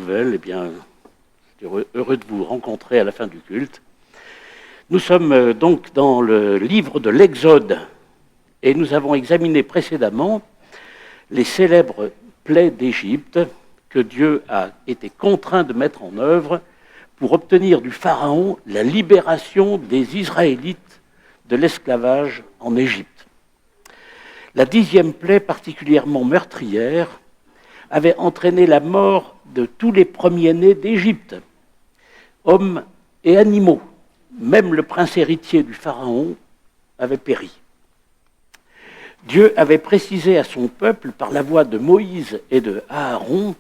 nouvelle, eh bien, je suis heureux de vous rencontrer à la fin du culte. Nous sommes donc dans le livre de l'Exode et nous avons examiné précédemment les célèbres plaies d'Égypte que Dieu a été contraint de mettre en œuvre pour obtenir du Pharaon la libération des Israélites de l'esclavage en Égypte. La 10e plaie, particulièrement meurtrière, avait entraîné la mort de tous les premiers-nés d'Égypte, hommes et animaux. Même le prince héritier du Pharaon avait péri. Dieu avait précisé à son peuple, par la voix de Moïse et de Aaron,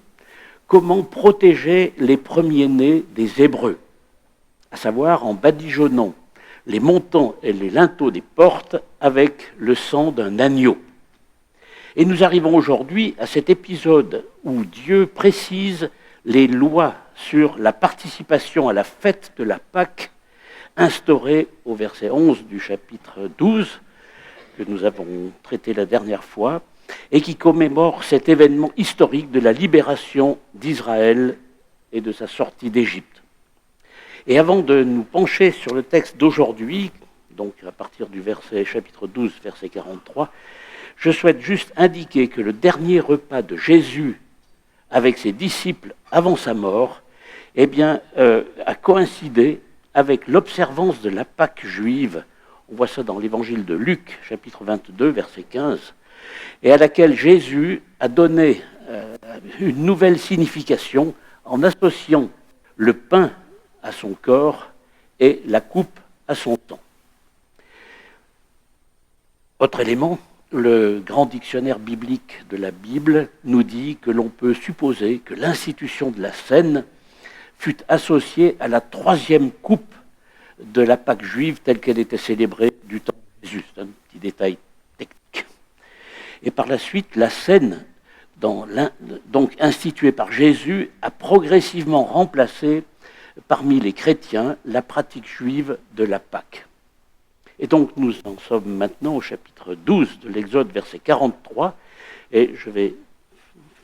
comment protéger les premiers-nés des Hébreux, à savoir en badigeonnant les montants et les linteaux des portes avec le sang d'un agneau. Et nous arrivons aujourd'hui à cet épisode où Dieu précise les lois sur la participation à la fête de la Pâque instaurée au verset 11 du chapitre 12, que nous avons traité la dernière fois, et qui commémore cet événement historique de la libération d'Israël et de sa sortie d'Égypte. Et avant de nous pencher sur le texte d'aujourd'hui, donc à partir du chapitre 12, verset 43, je souhaite juste indiquer que le dernier repas de Jésus avec ses disciples avant sa mort, eh bien, a coïncidé avec l'observance de la Pâque juive. On voit ça dans l'évangile de Luc, chapitre 22, verset 15, et à laquelle Jésus a donné une nouvelle signification en associant le pain à son corps et la coupe à son sang. Autre élément, le grand dictionnaire biblique de la Bible nous dit que l'on peut supposer que l'institution de la scène fut associée à la 3e coupe de la Pâque juive telle qu'elle était célébrée du temps de Jésus. C'est un petit détail technique. Et par la suite, la scène, donc instituée par Jésus, a progressivement remplacé parmi les chrétiens la pratique juive de la Pâque. Et donc nous en sommes maintenant au chapitre 12 de l'Exode, verset 43, et je vais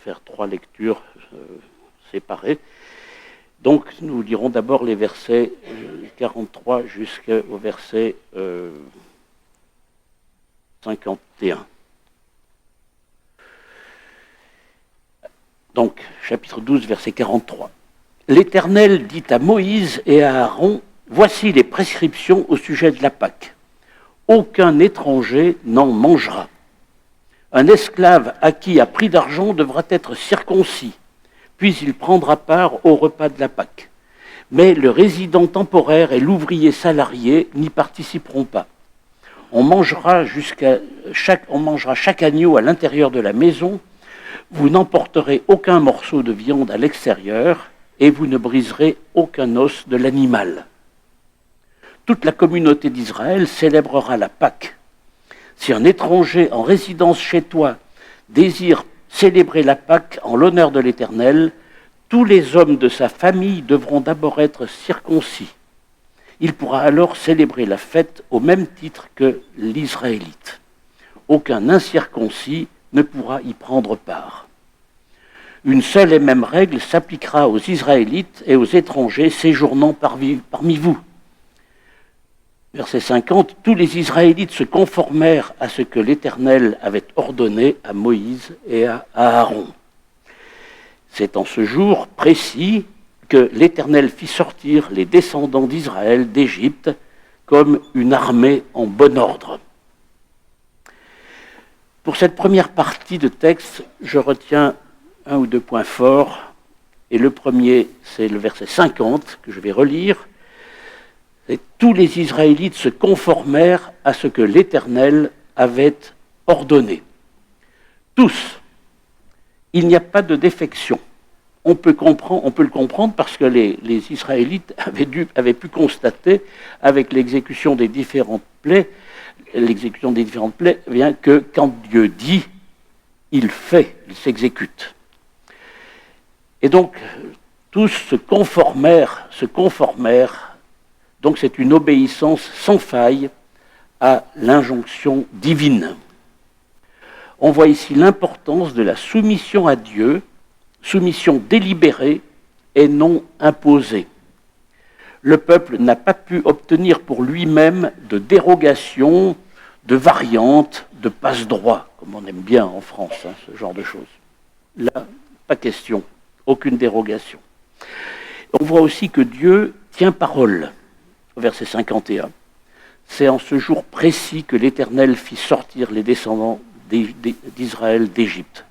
faire 3 lectures séparées. Donc nous lirons d'abord les versets 43 jusqu'au verset 51. Donc, chapitre 12, verset 43. L'Éternel dit à Moïse et à Aaron, « Voici les prescriptions au sujet de la Pâque. Aucun étranger n'en mangera. Un esclave acquis à prix d'argent devra être circoncis, puis il prendra part au repas de la Pâque. Mais le résident temporaire et l'ouvrier salarié n'y participeront pas. On mangera chaque agneau à l'intérieur de la maison. Vous n'emporterez aucun morceau de viande à l'extérieur et vous ne briserez aucun os de l'animal. Toute la communauté d'Israël célébrera la Pâque. Si un étranger en résidence chez toi désire célébrer la Pâque en l'honneur de l'Éternel, tous les hommes de sa famille devront d'abord être circoncis. Il pourra alors célébrer la fête au même titre que l'Israélite. Aucun incirconcis ne pourra y prendre part. Une seule et même règle s'appliquera aux Israélites et aux étrangers séjournant parmi vous. Verset 50, tous les Israélites se conformèrent à ce que l'Éternel avait ordonné à Moïse et à Aaron. C'est en ce jour précis que l'Éternel fit sortir les descendants d'Israël d'Égypte comme une armée en bon ordre. Pour cette première partie de texte, je retiens 1 ou 2 points forts. Et le premier, c'est le verset 50 que je vais relire. Et tous les Israélites se conformèrent à ce que l'Éternel avait ordonné. Tous. Il n'y a pas de défection. On peut le comprendre parce que les Israélites avaient pu constater avec l'exécution des différentes plaies vient que quand Dieu dit, il fait, il s'exécute. Et donc, tous se conformèrent, donc c'est une obéissance sans faille à l'injonction divine. On voit ici l'importance de la soumission à Dieu, soumission délibérée et non imposée. Le peuple n'a pas pu obtenir pour lui-même de dérogation, de variantes, de passe-droit, comme on aime bien en France, ce genre de choses. Là, pas question, aucune dérogation. On voit aussi que Dieu tient parole, au verset 51. C'est en ce jour précis que l'Éternel fit sortir les descendants d'Israël d'Égypte.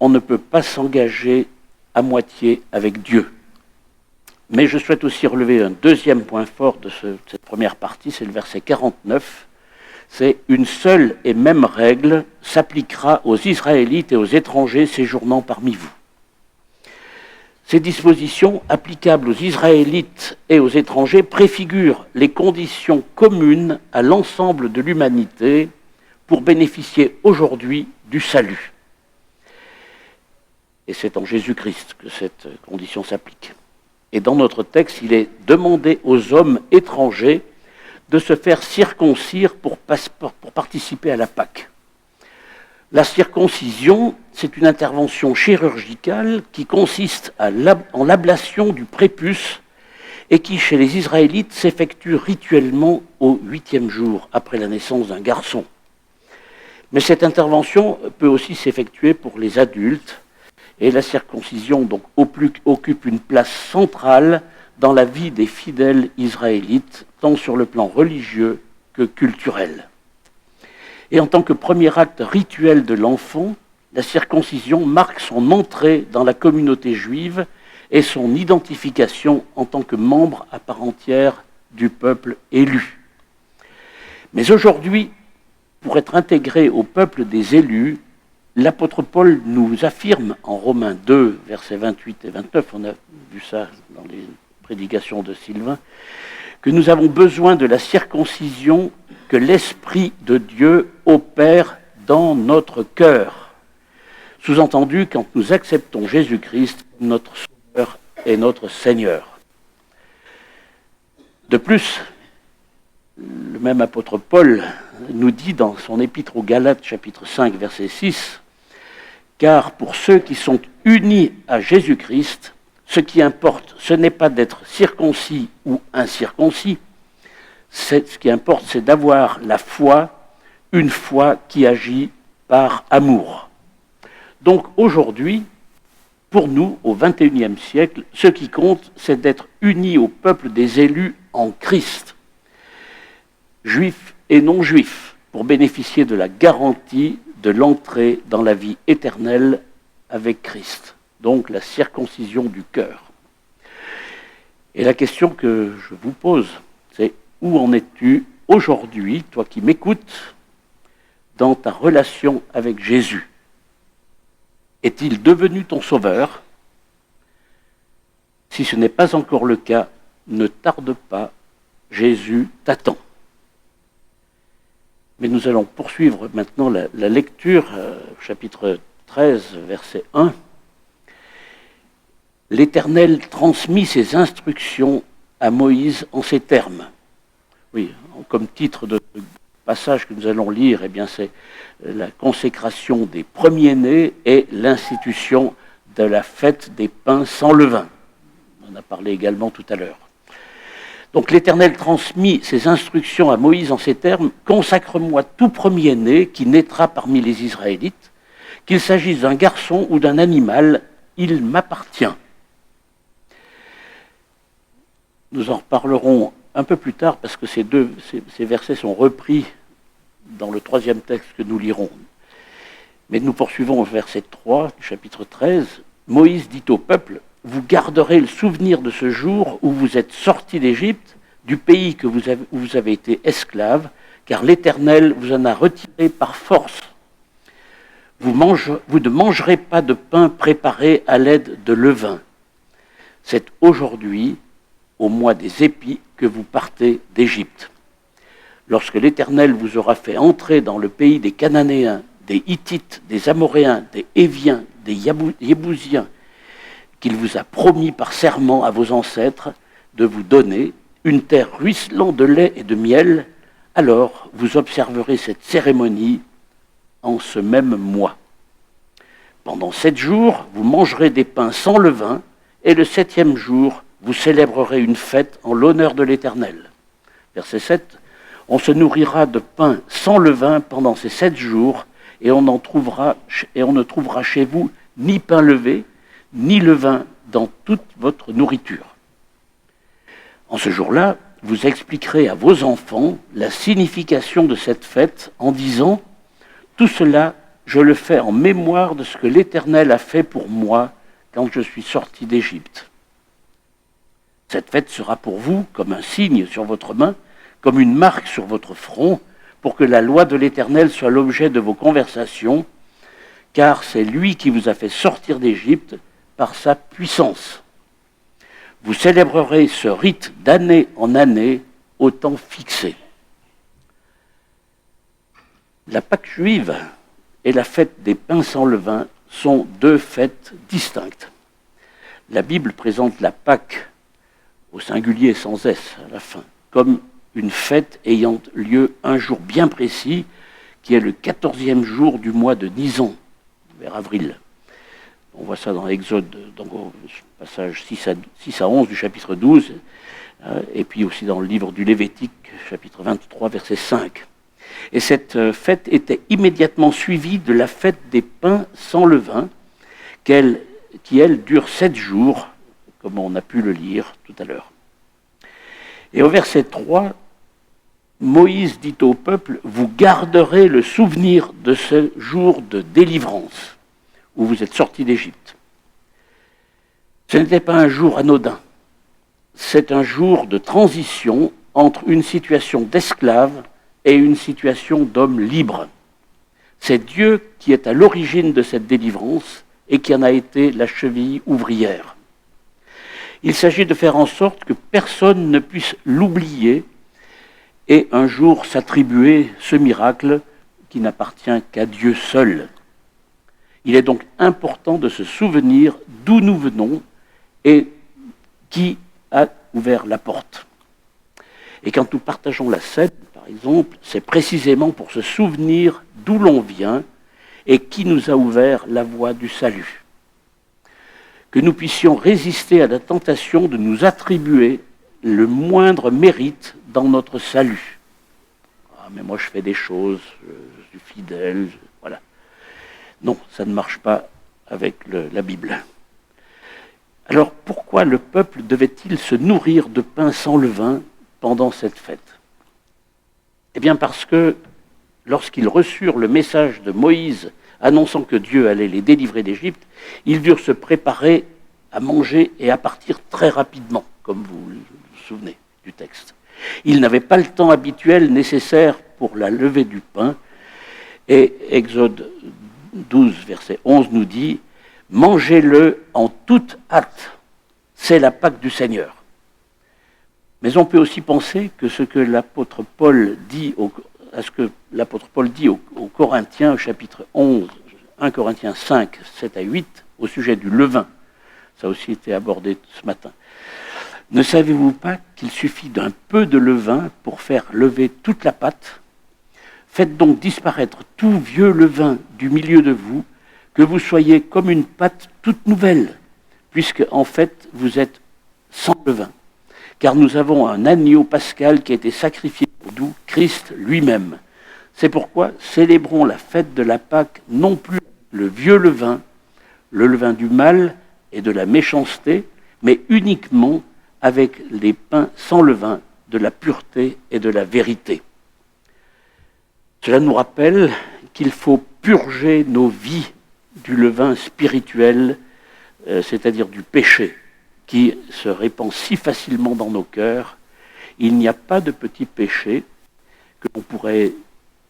On ne peut pas s'engager à moitié avec Dieu. Mais je souhaite aussi relever un deuxième point fort de cette première partie, c'est le verset 49. C'est « Une seule et même règle s'appliquera aux Israélites et aux étrangers séjournant parmi vous. » Ces dispositions applicables aux Israélites et aux étrangers préfigurent les conditions communes à l'ensemble de l'humanité pour bénéficier aujourd'hui du salut. Et c'est en Jésus-Christ que cette condition s'applique. Et dans notre texte, il est demandé aux hommes étrangers de se faire circoncire pour participer à la Pâque. La circoncision, c'est une intervention chirurgicale qui consiste en l'ablation du prépuce et qui, chez les Israélites, s'effectue rituellement au 8e jour, après la naissance d'un garçon. Mais cette intervention peut aussi s'effectuer pour les adultes, et la circoncision donc, occupe une place centrale dans la vie des fidèles israélites, tant sur le plan religieux que culturel. Et en tant que premier acte rituel de l'enfant, la circoncision marque son entrée dans la communauté juive et son identification en tant que membre à part entière du peuple élu. Mais aujourd'hui, pour être intégré au peuple des élus, l'apôtre Paul nous affirme en Romains 2, versets 28 et 29, on a vu ça dans les prédications de Sylvain, que nous avons besoin de la circoncision que l'Esprit de Dieu opère dans notre cœur. Sous-entendu, quand nous acceptons Jésus-Christ, notre Sauveur et notre Seigneur. De plus, le même apôtre Paul nous dit dans son épître aux Galates, chapitre 5, verset 6, « Car pour ceux qui sont unis à Jésus-Christ, ce qui importe, ce n'est pas d'être circoncis ou incirconcis, ce qui importe, c'est d'avoir la foi, une foi qui agit par amour. » Donc aujourd'hui, pour nous, au XXIe siècle, ce qui compte, c'est d'être unis au peuple des élus en Christ, juifs et non-juifs, pour bénéficier de la garantie de l'entrée dans la vie éternelle avec Christ. Donc la circoncision du cœur. Et la question que je vous pose, c'est où en es-tu aujourd'hui, toi qui m'écoutes, dans ta relation avec Jésus? Est-il devenu ton sauveur? Si ce n'est pas encore le cas, ne tarde pas, Jésus t'attend. Mais nous allons poursuivre maintenant la lecture, chapitre 13, verset 1. L'Éternel transmit ses instructions à Moïse en ces termes. Oui, comme titre de passage que nous allons lire, eh bien, c'est la consécration des premiers-nés et l'institution de la fête des pains sans levain. On en a parlé également tout à l'heure. Donc l'Éternel transmit ses instructions à Moïse en ces termes, « Consacre-moi tout premier-né qui naîtra parmi les Israélites, qu'il s'agisse d'un garçon ou d'un animal, il m'appartient. » Nous en reparlerons un peu plus tard parce que ces versets sont repris dans le troisième texte que nous lirons. Mais nous poursuivons au verset 3 du chapitre 13. Moïse dit au peuple, « Vous garderez le souvenir de ce jour où vous êtes sortis d'Égypte, du pays où vous avez été esclaves, car l'Éternel vous en a retiré par force. Vous ne mangerez pas de pain préparé à l'aide de levain. C'est aujourd'hui, au mois des épis, que vous partez d'Égypte. Lorsque l'Éternel vous aura fait entrer dans le pays des Cananéens, des Hittites, des Amoréens, des Héviens, des Yébousiens, qu'il vous a promis par serment à vos ancêtres de vous donner, une terre ruisselant de lait et de miel, alors vous observerez cette cérémonie en ce même mois. Pendant 7 jours, vous mangerez des pains sans levain, et le 7e jour, vous célébrerez une fête en l'honneur de l'Éternel. Verset 7, on se nourrira de pain sans levain pendant ces 7 jours, et on ne trouvera chez vous ni pain levé, ni levain dans toute votre nourriture. En ce jour-là, vous expliquerez à vos enfants la signification de cette fête en disant « Tout cela, je le fais en mémoire de ce que l'Éternel a fait pour moi quand je suis sorti d'Égypte. » Cette fête sera pour vous comme un signe sur votre main, comme une marque sur votre front, pour que la loi de l'Éternel soit l'objet de vos conversations, car c'est lui qui vous a fait sortir d'Égypte par sa puissance. Vous célébrerez ce rite d'année en année au temps fixé. La Pâque juive et la fête des pains sans levain sont 2 fêtes distinctes. La Bible présente la Pâque, au singulier sans S à la fin, comme une fête ayant lieu un jour bien précis, qui est le 14e jour du mois de Nisan, vers avril. On voit ça dans l'Exode, donc au passage 6 à 11 du chapitre 12, et puis aussi dans le livre du Lévitique, chapitre 23, verset 5. Et cette fête était immédiatement suivie de la fête des pains sans levain, qui, elle, dure 7 jours, comme on a pu le lire tout à l'heure. Et au verset 3, Moïse dit au peuple, « Vous garderez le souvenir de ce jour de délivrance, où vous êtes sortis d'Égypte. » Ce n'était pas un jour anodin, c'est un jour de transition entre une situation d'esclave et une situation d'homme libre. C'est Dieu qui est à l'origine de cette délivrance et qui en a été la cheville ouvrière. Il s'agit de faire en sorte que personne ne puisse l'oublier et un jour s'attribuer ce miracle qui n'appartient qu'à Dieu seul. Il est donc important de se souvenir d'où nous venons et qui a ouvert la porte. Et quand nous partageons la scène, par exemple, c'est précisément pour se souvenir d'où l'on vient et qui nous a ouvert la voie du salut. Que nous puissions résister à la tentation de nous attribuer le moindre mérite dans notre salut. Ah, mais moi je fais des choses, je suis fidèle, voilà. Non, ça ne marche pas avec la Bible. Alors pourquoi le peuple devait-il se nourrir de pain sans levain pendant cette fête? Eh bien parce que lorsqu'ils reçurent le message de Moïse annonçant que Dieu allait les délivrer d'Égypte, ils durent se préparer à manger et à partir très rapidement, comme vous vous souvenez du texte. Ils n'avaient pas le temps habituel nécessaire pour la levée du pain. Et Exode 12, verset 11 nous dit « Mangez-le en toute hâte, c'est la Pâque du Seigneur ». Mais on peut aussi penser que ce que l'apôtre Paul dit aux Corinthiens, au chapitre 11, 1 Corinthiens 5, 7 à 8, au sujet du levain, ça a aussi été abordé ce matin. Ne savez-vous pas qu'il suffit d'un peu de levain pour faire lever toute la pâte? Faites donc disparaître tout vieux levain du milieu de vous, que vous soyez comme une pâte toute nouvelle, puisque en fait vous êtes sans levain. Car nous avons un agneau pascal qui a été sacrifié pour nous, Christ lui-même. C'est pourquoi célébrons la fête de la Pâque non plus le vieux levain, le levain du mal et de la méchanceté, mais uniquement avec les pains sans levain de la pureté et de la vérité. Cela nous rappelle qu'il faut purger nos vies du levain spirituel, c'est-à-dire du péché, qui se répand si facilement dans nos cœurs. Il n'y a pas de petit péché que l'on pourrait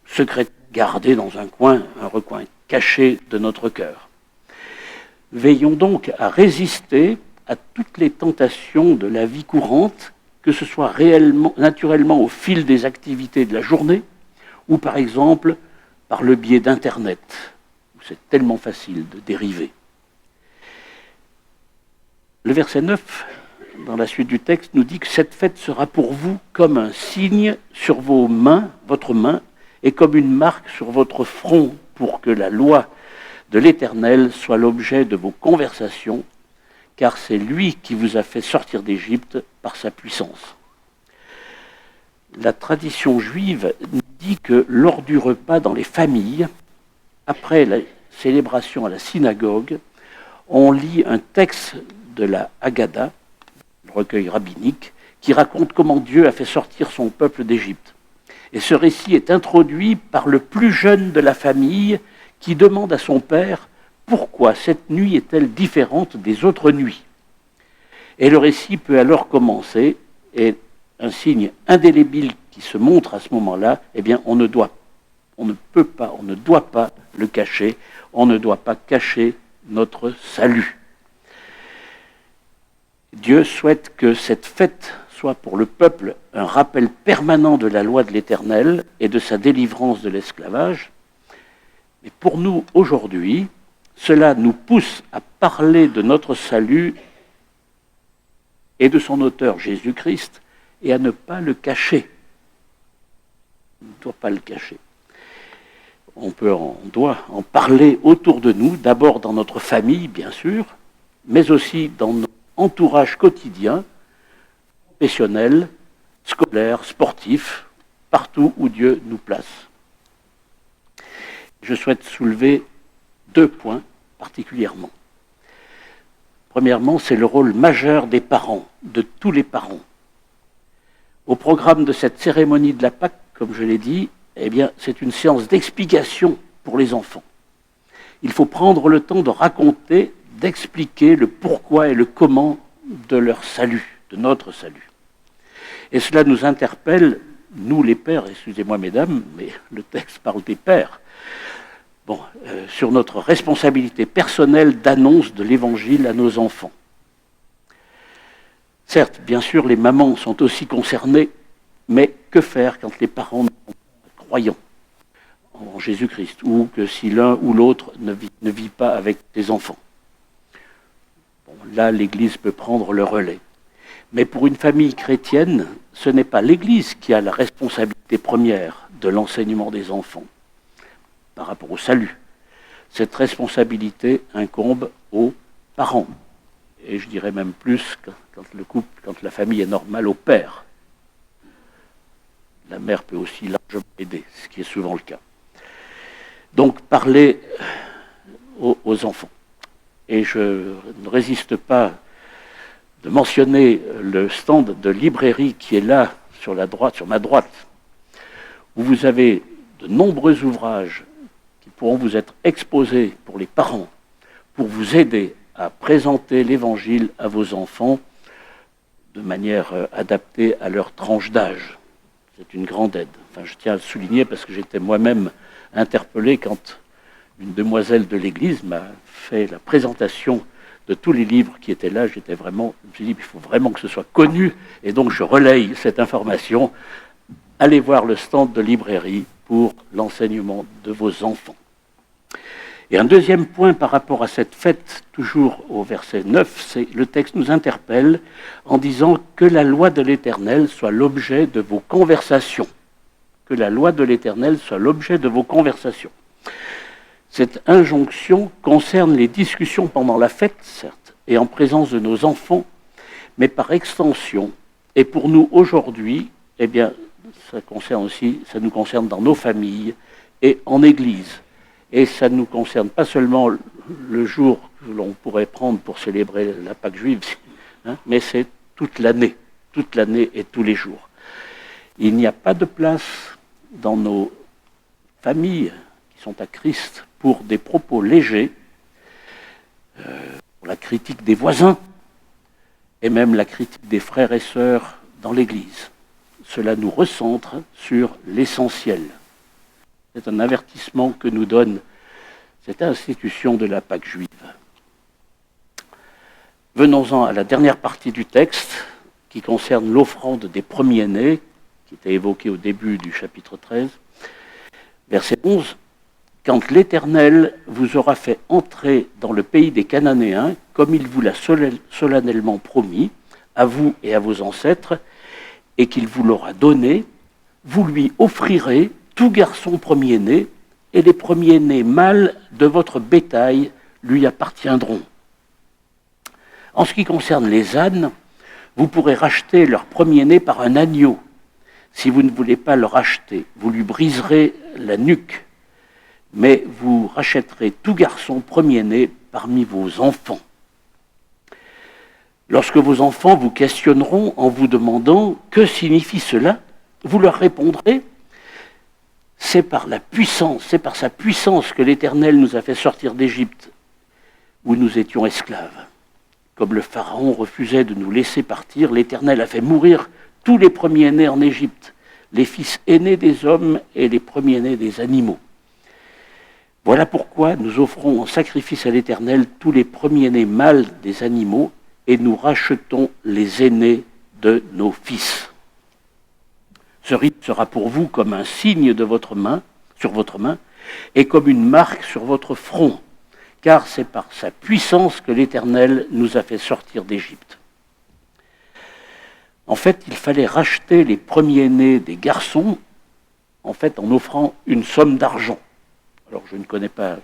secrètement garder dans un recoin caché de notre cœur. Veillons donc à résister à toutes les tentations de la vie courante, que ce soit naturellement au fil des activités de la journée, ou par exemple par le biais d'Internet, où c'est tellement facile de dériver. Le verset 9, dans la suite du texte, nous dit que cette fête sera pour vous comme un signe sur votre main, et comme une marque sur votre front, pour que la loi de l'Éternel soit l'objet de vos conversations, car c'est lui qui vous a fait sortir d'Égypte par sa puissance. La tradition juive dit que lors du repas dans les familles, après la célébration à la synagogue, on lit un texte de la Haggadah, le recueil rabbinique, qui raconte comment Dieu a fait sortir son peuple d'Égypte. Et ce récit est introduit par le plus jeune de la famille qui demande à son père pourquoi cette nuit est-elle différente des autres nuits. Et le récit peut alors commencer, et un signe indélébile qui se montre à ce moment-là, eh bien on ne doit pas le cacher, on ne doit pas cacher notre salut. Dieu souhaite que cette fête soit pour le peuple un rappel permanent de la loi de l'Éternel et de sa délivrance de l'esclavage. Mais pour nous, aujourd'hui, cela nous pousse à parler de notre salut et de son auteur Jésus-Christ et à ne pas le cacher. On ne doit pas le cacher. On doit en parler autour de nous, d'abord dans notre famille, bien sûr, mais aussi dans notre entourage quotidien, professionnel, scolaire, sportif, partout où Dieu nous place. Je souhaite soulever 2 points particulièrement. Premièrement, c'est le rôle majeur des parents, de tous les parents. Au programme de cette cérémonie de la Pâque, comme je l'ai dit, eh bien, c'est une séance d'explication pour les enfants. Il faut prendre le temps de raconter, d'expliquer le pourquoi et le comment de leur salut, de notre salut. Et cela nous interpelle, nous les pères, excusez-moi mesdames, mais le texte parle des pères, sur notre responsabilité personnelle d'annonce de l'Évangile à nos enfants. Certes, bien sûr, les mamans sont aussi concernées, mais que faire quand les parents ne sont pas croyants en Jésus-Christ, ou que si l'un ou l'autre ne vit pas avec les enfants? Là, l'Église peut prendre le relais. Mais pour une famille chrétienne, ce n'est pas l'Église qui a la responsabilité première de l'enseignement des enfants par rapport au salut. Cette responsabilité incombe aux parents. Et je dirais même plus, quand la famille est normale, au père. La mère peut aussi largement aider, ce qui est souvent le cas. Donc, parler aux enfants. Et je ne résiste pas de mentionner le stand de librairie qui est là, sur ma droite, où vous avez de nombreux ouvrages qui pourront vous être exposés pour les parents, pour vous aider à présenter l'Évangile à vos enfants de manière adaptée à leur tranche d'âge. C'est une grande aide. Enfin, je tiens à le souligner parce que j'étais moi-même interpellé quand une demoiselle de l'Église m'a fait la présentation de tous les livres qui étaient là. Je me suis dit, il faut vraiment que ce soit connu, et donc je relaye cette information. Allez voir le stand de librairie pour l'enseignement de vos enfants. Et un deuxième point par rapport à cette fête, toujours au verset 9, c'est le texte nous interpelle en disant que la loi de l'Éternel soit l'objet de vos conversations. Que la loi de l'Éternel soit l'objet de vos conversations. Cette injonction concerne les discussions pendant la fête, certes, et en présence de nos enfants, mais par extension, et pour nous aujourd'hui, eh bien, ça nous concerne dans nos familles et en Église. Et ça ne nous concerne pas seulement le jour que l'on pourrait prendre pour célébrer la Pâque juive, mais c'est toute l'année et tous les jours. Il n'y a pas de place dans nos familles qui sont à Christ pour des propos légers, pour la critique des voisins et même la critique des frères et sœurs dans l'Église. Cela nous recentre sur l'essentiel. C'est un avertissement que nous donne cette institution de la Pâque juive. Venons-en à la dernière partie du texte qui concerne l'offrande des premiers-nés, qui était évoquée au début du chapitre 13, verset 11. « Quand l'Éternel vous aura fait entrer dans le pays des Cananéens, comme il vous l'a solennellement promis, à vous et à vos ancêtres, et qu'il vous l'aura donné, vous lui offrirez tout garçon premier-né et les premiers-nés mâles de votre bétail lui appartiendront. En ce qui concerne les ânes, vous pourrez racheter leur premier-né par un agneau. Si vous ne voulez pas le racheter, vous lui briserez la nuque, mais vous rachèterez tout garçon premier-né parmi vos enfants. Lorsque vos enfants vous questionneront en vous demandant « Que signifie cela ?», vous leur répondrez « C'est par sa puissance que l'Éternel nous a fait sortir d'Égypte, où nous étions esclaves. Comme le Pharaon refusait de nous laisser partir, l'Éternel a fait mourir tous les premiers-nés en Égypte, les fils aînés des hommes et les premiers-nés des animaux. Voilà pourquoi nous offrons en sacrifice à l'Éternel tous les premiers-nés mâles des animaux, et nous rachetons les aînés de nos fils. Ce rite sera pour vous comme un signe de votre main, sur votre main, et comme une marque sur votre front, car c'est par sa puissance que l'Éternel nous a fait sortir d'Égypte. » En fait, il fallait racheter les premiers-nés des garçons, en offrant une somme d'argent. Alors, je ne connais pas,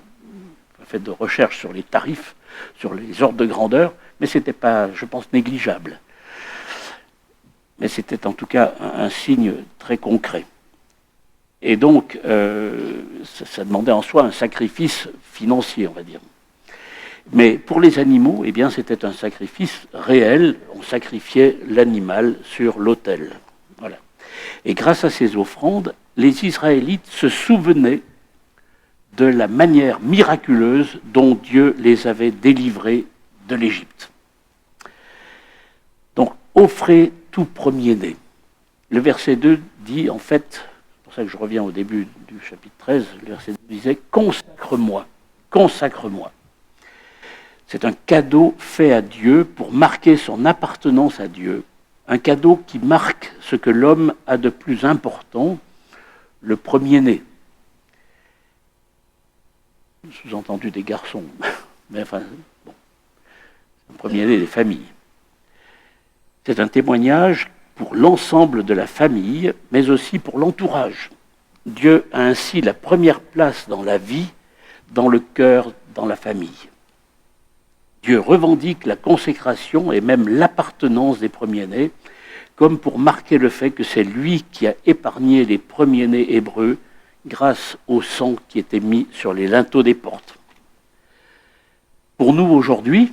fait de recherche sur les tarifs, sur les ordres de grandeur, mais ce n'était pas, je pense, négligeable. Mais c'était en tout cas un signe très concret. Et donc, ça demandait en soi un sacrifice financier, on va dire. Mais pour les animaux, eh bien, c'était un sacrifice réel. On sacrifiait l'animal sur l'autel. Voilà. Et grâce à ces offrandes, les Israélites se souvenaient de la manière miraculeuse dont Dieu les avait délivrés de l'Égypte. Donc, offrez tout premier-né. Le verset 2 dit, en fait, c'est pour ça que je reviens au début du chapitre 13, le verset 2 disait « Consacre-moi, consacre-moi ». C'est un cadeau fait à Dieu pour marquer son appartenance à Dieu, un cadeau qui marque ce que l'homme a de plus important, le premier-né. Sous-entendu des garçons, mais enfin, bon, le premier-né des familles. C'est un témoignage pour l'ensemble de la famille, mais aussi pour l'entourage. Dieu a ainsi la première place dans la vie, dans le cœur, dans la famille. Dieu revendique la consécration et même l'appartenance des premiers-nés, comme pour marquer le fait que c'est lui qui a épargné les premiers-nés hébreux grâce au sang qui était mis sur les linteaux des portes. Pour nous aujourd'hui,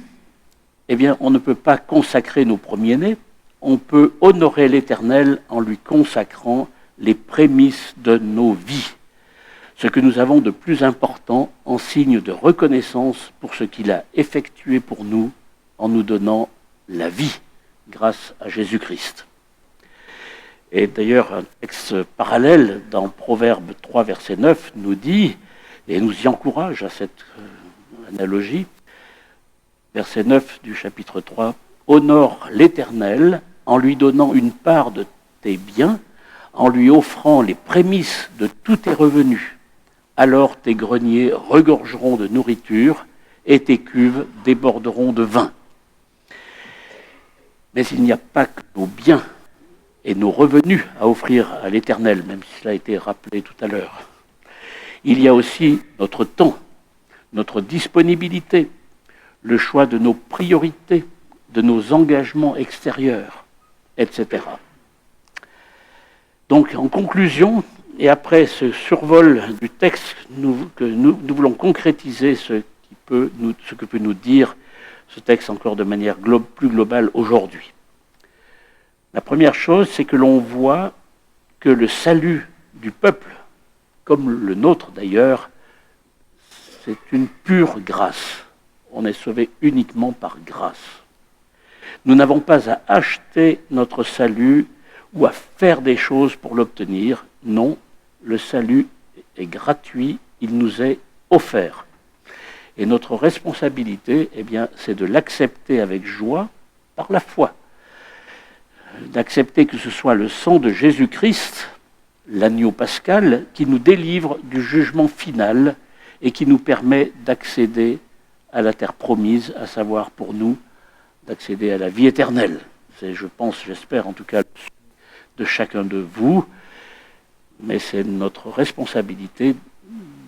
eh bien, on ne peut pas consacrer nos premiers-nés, on peut honorer l'Éternel en lui consacrant les prémices de nos vies, ce que nous avons de plus important en signe de reconnaissance pour ce qu'il a effectué pour nous en nous donnant la vie grâce à Jésus-Christ. Et d'ailleurs, un texte parallèle dans Proverbe 3, verset 9, nous dit, et nous y encourage à cette analogie, verset 9 du chapitre 3, « Honore l'Éternel en lui donnant une part de tes biens, en lui offrant les prémices de tous tes revenus. Alors tes greniers regorgeront de nourriture et tes cuves déborderont de vin. » Mais il n'y a pas que nos biens et nos revenus à offrir à l'Éternel, même si cela a été rappelé tout à l'heure. Il y a aussi notre temps, notre disponibilité, le choix de nos priorités, de nos engagements extérieurs, etc. Donc, en conclusion, et après ce survol du texte, nous voulons concrétiser ce que peut nous dire ce texte encore de manière plus globale aujourd'hui. La première chose, c'est que l'on voit que le salut du peuple, comme le nôtre d'ailleurs, c'est une pure grâce. On est sauvé uniquement par grâce. Nous n'avons pas à acheter notre salut ou à faire des choses pour l'obtenir. Non, le salut est gratuit, il nous est offert. Et notre responsabilité, eh bien, c'est de l'accepter avec joie par la foi. D'accepter que ce soit le sang de Jésus-Christ, l'agneau pascal, qui nous délivre du jugement final et qui nous permet d'accéder à la terre promise, à savoir pour nous, d'accéder à la vie éternelle. C'est, je pense, j'espère en tout cas, de chacun de vous, mais c'est notre responsabilité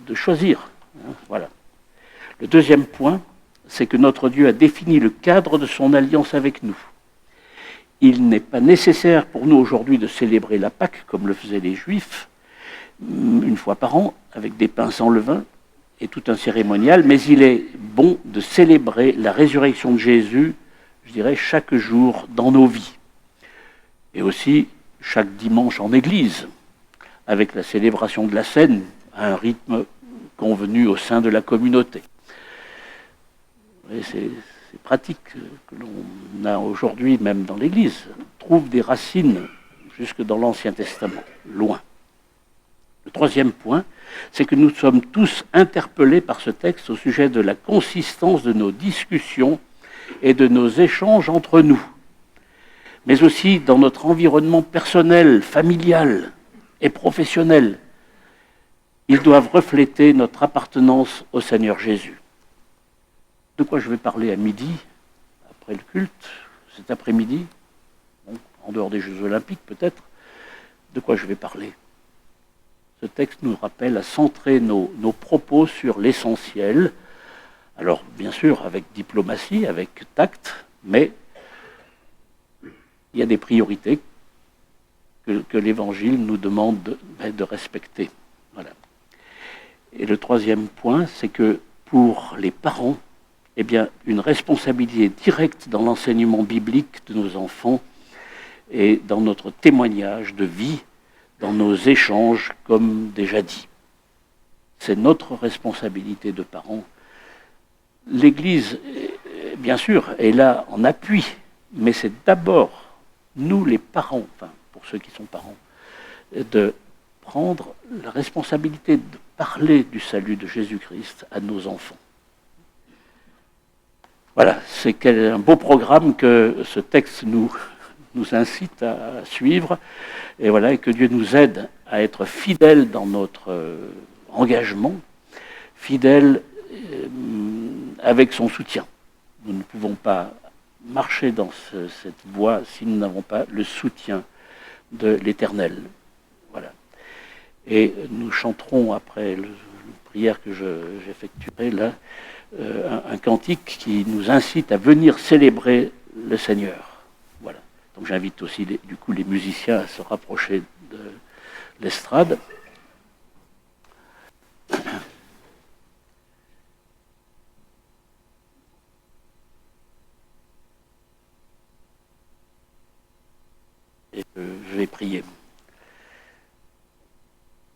de choisir. Voilà. Le deuxième point, c'est que notre Dieu a défini le cadre de son alliance avec nous. Il n'est pas nécessaire pour nous aujourd'hui de célébrer la Pâque comme le faisaient les Juifs, une fois par an, avec des pains sans levain et tout un cérémonial, mais il est bon de célébrer la résurrection de Jésus, je dirais, chaque jour dans nos vies. Et aussi chaque dimanche en Église, avec la célébration de la scène à un rythme convenu au sein de la communauté. Ces pratiques que l'on a aujourd'hui, même dans l'Église, trouvent des racines jusque dans l'Ancien Testament, loin. Le troisième point, c'est que nous sommes tous interpellés par ce texte au sujet de la consistance de nos discussions et de nos échanges entre nous, mais aussi dans notre environnement personnel, familial et professionnel. Ils doivent refléter notre appartenance au Seigneur Jésus. De quoi je vais parler à midi, après le culte, cet après-midi, bon, en dehors des Jeux Olympiques peut-être, de quoi je vais parler? Ce texte nous rappelle à centrer nos propos sur l'essentiel, alors bien sûr avec diplomatie, avec tact, mais il y a des priorités que l'Évangile nous demande de respecter. Voilà. Et le troisième point, c'est que pour les parents, eh bien, une responsabilité directe dans l'enseignement biblique de nos enfants et dans notre témoignage de vie, dans nos échanges, comme déjà dit. C'est notre responsabilité de parents. L'Église, bien sûr, est là en appui, mais c'est d'abord nous, les parents, enfin, pour ceux qui sont parents, de prendre la responsabilité de parler du salut de Jésus-Christ à nos enfants. Voilà, c'est un beau programme que ce texte nous incite à suivre, et voilà, et que Dieu nous aide à être fidèles dans notre engagement, fidèles avec son soutien. Nous ne pouvons pas marcher dans cette voie si nous n'avons pas le soutien de l'Éternel. Voilà. Et nous chanterons après la prière que j'effectuerai là, un cantique qui nous incite à venir célébrer le Seigneur. Voilà. Donc j'invite aussi du coup les musiciens à se rapprocher de l'estrade. Et je vais prier.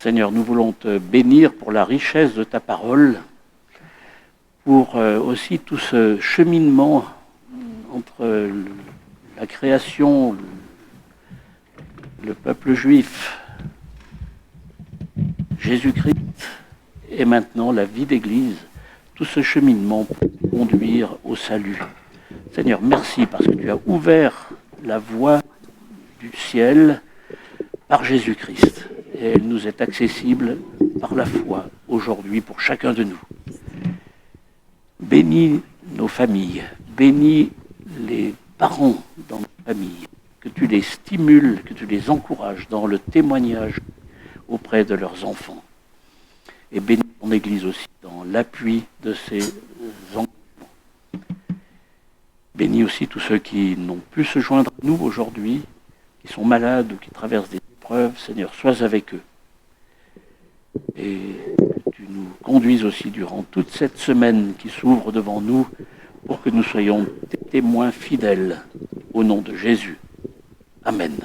Seigneur, nous voulons te bénir pour la richesse de ta parole, pour aussi tout ce cheminement entre la création, le peuple juif, Jésus-Christ, et maintenant la vie d'Église, tout ce cheminement pour conduire au salut. Seigneur, merci parce que tu as ouvert la voie du ciel par Jésus-Christ. Et elle nous est accessible par la foi aujourd'hui pour chacun de nous. Bénis nos familles, bénis les parents dans nos familles, que tu les stimules, que tu les encourages dans le témoignage auprès de leurs enfants. Et bénis ton Église aussi dans l'appui de ces enfants. Bénis aussi tous ceux qui n'ont pu se joindre à nous aujourd'hui, qui sont malades ou qui traversent des épreuves. Seigneur, sois avec eux. Et que tu nous conduises aussi durant toute cette semaine qui s'ouvre devant nous pour que nous soyons des témoins fidèles au nom de Jésus. Amen.